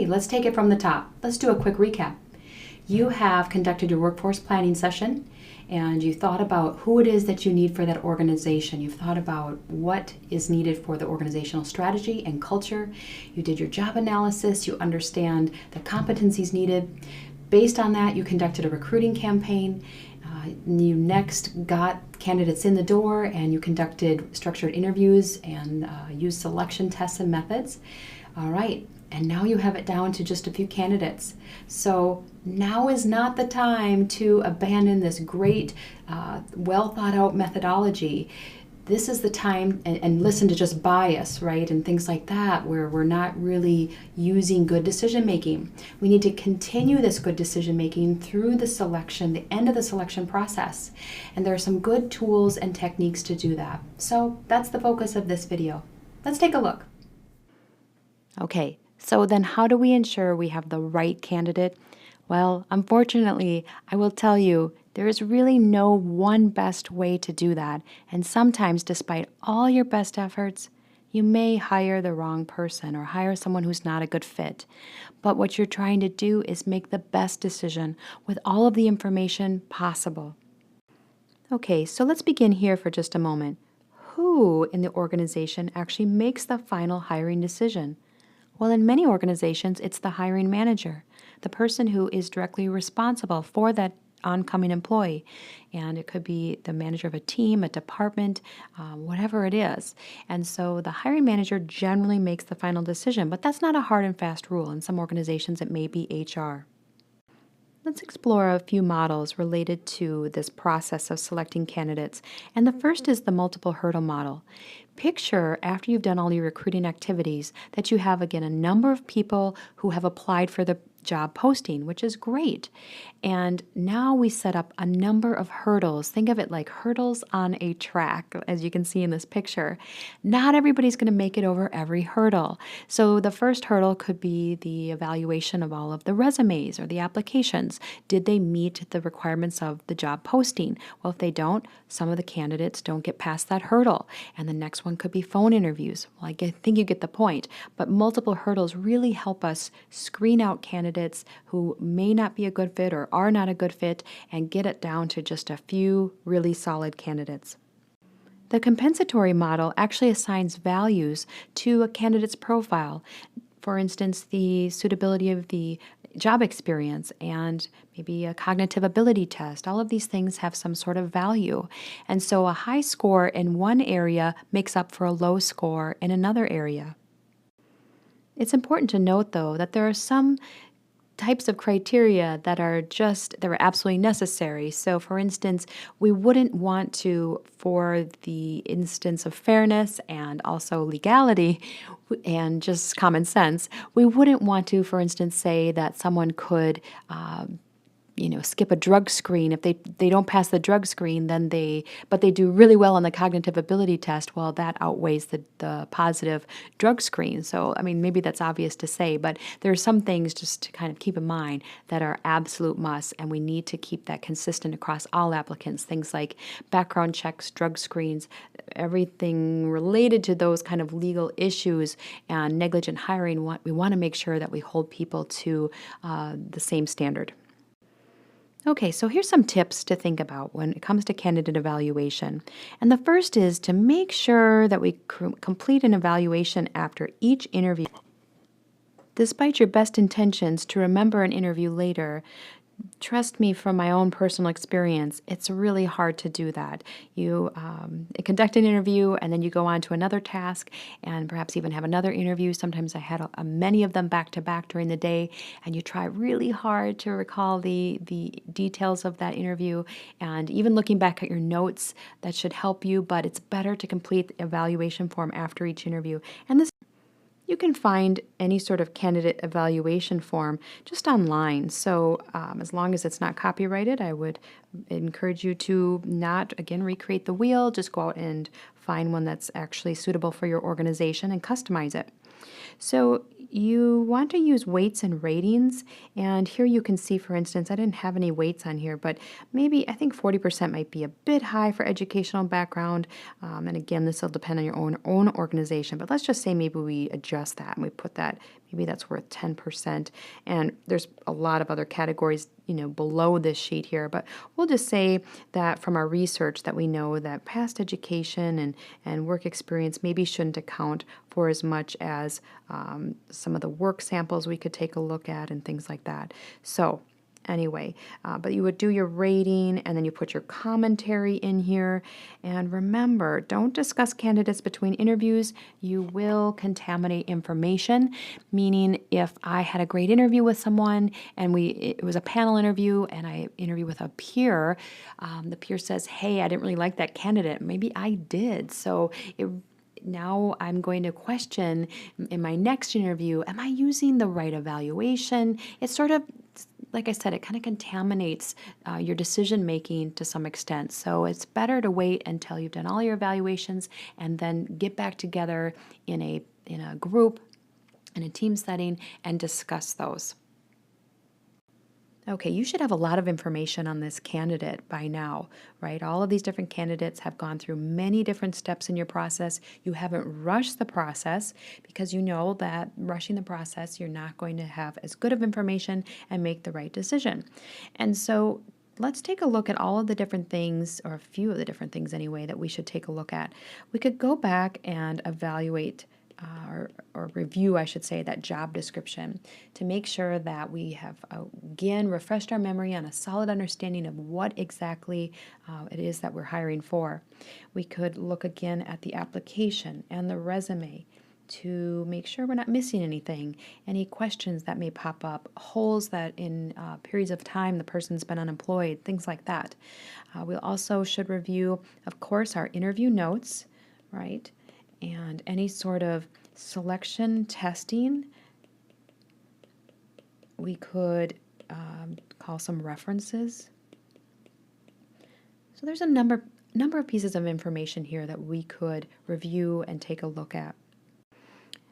let's take it from the top. Let's do a quick recap. You have conducted your workforce planning session, and you thought about who it is that you need for that organization. You've thought about what is needed for the organizational strategy and culture. You did your job analysis. You understand the competencies needed. Based on that, you conducted a recruiting campaign. You next got candidates in the door, and you conducted structured interviews and used selection tests and methods. All right, and now you have it down to just a few candidates. So now is not the time to abandon this great, well thought out methodology. This is the time, and listen to just bias, right, and things like that, where we're not really using good decision making. We need to continue this good decision making through the selection, the end of the selection process. And there are some good tools and techniques to do that. So that's the focus of this video. Let's take a look. Okay, so then how do we ensure we have the right candidate? Well, unfortunately, I will tell you, there is really no one best way to do that. And sometimes, despite all your best efforts, you may hire the wrong person or hire someone who's not a good fit. But what you're trying to do is make the best decision with all of the information possible. Okay, so let's begin here for just a moment. Who in the organization actually makes the final hiring decision? Well, in many organizations, it's the hiring manager, the person who is directly responsible for that oncoming employee. And it could be the manager of a team, a department, whatever it is. And so the hiring manager generally makes the final decision, but that's not a hard and fast rule. In some organizations, it may be HR. Let's explore a few models related to this process of selecting candidates. And the first is the multiple hurdle model. Picture, after you've done all your recruiting activities, that you have, again, a number of people who have applied for the job posting, which is great. And now we set up a number of hurdles. Think of it like hurdles on a track, as you can see in this picture. Not everybody's going to make it over every hurdle. So the first hurdle could be the evaluation of all of the resumes or the applications. Did they meet the requirements of the job posting? Well, if they don't, some of the candidates don't get past that hurdle. And the next one could be phone interviews. Well, think you get the point. But multiple hurdles really help us screen out candidates who may not be a good fit or are not a good fit and get it down to just a few really solid candidates. The compensatory model actually assigns values to a candidate's profile. For instance, the suitability of the job experience and maybe a cognitive ability test. All of these things have some sort of value. And so a high score in one area makes up for a low score in another area. It's important to note, though, that there are some types of criteria that are absolutely necessary. So for instance, we wouldn't want to, for the instance of fairness and also legality and just common sense, we wouldn't want to, for instance, say that someone could skip a drug screen. If they don't pass the drug screen, but they do really well on the cognitive ability test, well, that outweighs the positive drug screen. So, maybe that's obvious to say, but there are some things just to kind of keep in mind that are absolute musts, and we need to keep that consistent across all applicants. Things like background checks, drug screens, everything related to those kind of legal issues and negligent hiring. We want to make sure that we hold people to the same standard. Okay, so here's some tips to think about when it comes to candidate evaluation. And the first is to make sure that we complete an evaluation after each interview. Despite your best intentions to remember an interview later, trust me, from my own personal experience, it's really hard to do that. You conduct an interview and then you go on to another task and perhaps even have another interview. Sometimes I had many of them back to back during the day, and you try really hard to recall the details of that interview. And even looking back at your notes, that should help you, but it's better to complete the evaluation form after each interview. And this You can find any sort of candidate evaluation form just online. So as long as it's not copyrighted, I would encourage you to not, again, recreate the wheel. Just go out and find one that's actually suitable for your organization and customize it. So you want to use weights and ratings, and here you can see, for instance, I didn't have any weights on here, but maybe I think 40% might be a bit high for educational background, and again, this will depend on your own organization, but let's just say maybe we adjust that and we put that maybe that's worth 10%. And there's a lot of other categories, below this sheet here, but we'll just say that from our research that we know that past education and work experience maybe shouldn't account for as much as some of the work samples we could take a look at and things like that. So anyway, but you would do your rating and then you put your commentary in here. And remember, don't discuss candidates between interviews. You will contaminate information, meaning if I had a great interview with someone and it was a panel interview and I interview with a peer, the peer says, hey, I didn't really like that candidate. Maybe I did. So now I'm going to question in my next interview, am I using the right evaluation? It's sort of, like I said, it kind of contaminates your decision making to some extent. So it's better to wait until you've done all your evaluations and then get back together in a group, in a team setting, and discuss those. Okay, you should have a lot of information on this candidate by now, right? All of these different candidates have gone through many different steps in your process. You haven't rushed the process because you know that rushing the process, you're not going to have as good of information and make the right decision. And so let's take a look at all of the different things, or a few of the different things anyway, that we should take a look at. We could go back and evaluate or review, I should say, that job description to make sure that we have, again, refreshed our memory on a solid understanding of what exactly it is that we're hiring for. We could look again at the application and the resume to make sure we're not missing anything, any questions that may pop up, holes that in periods of time the person's been unemployed, things like that. We also should review, of course, our interview notes, right? And any sort of selection testing. We could call some references. So there's a number of pieces of information here that we could review and take a look at.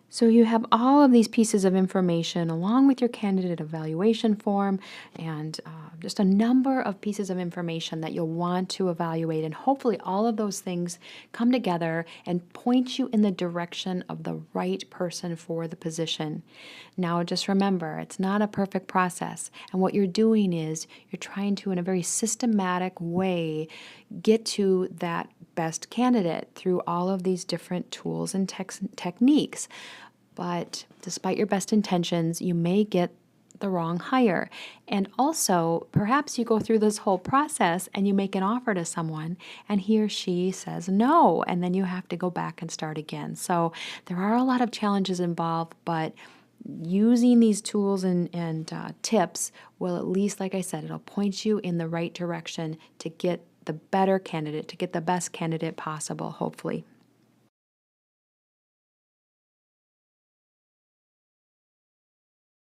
So you have all of these pieces of information along with your candidate evaluation form and just a number of pieces of information that you'll want to evaluate, and hopefully all of those things come together and point you in the direction of the right person for the position. Now just remember, it's not a perfect process, and what you're doing is you're trying to, in a very systematic way, get to that best candidate through all of these different tools and techniques. But despite your best intentions, you may get the wrong hire. And also, perhaps you go through this whole process and you make an offer to someone and he or she says no, and then you have to go back and start again. So there are a lot of challenges involved, but using these tools and tips will, at least, like I said, it'll point you in the right direction to get the better candidate, to get the best candidate possible, hopefully.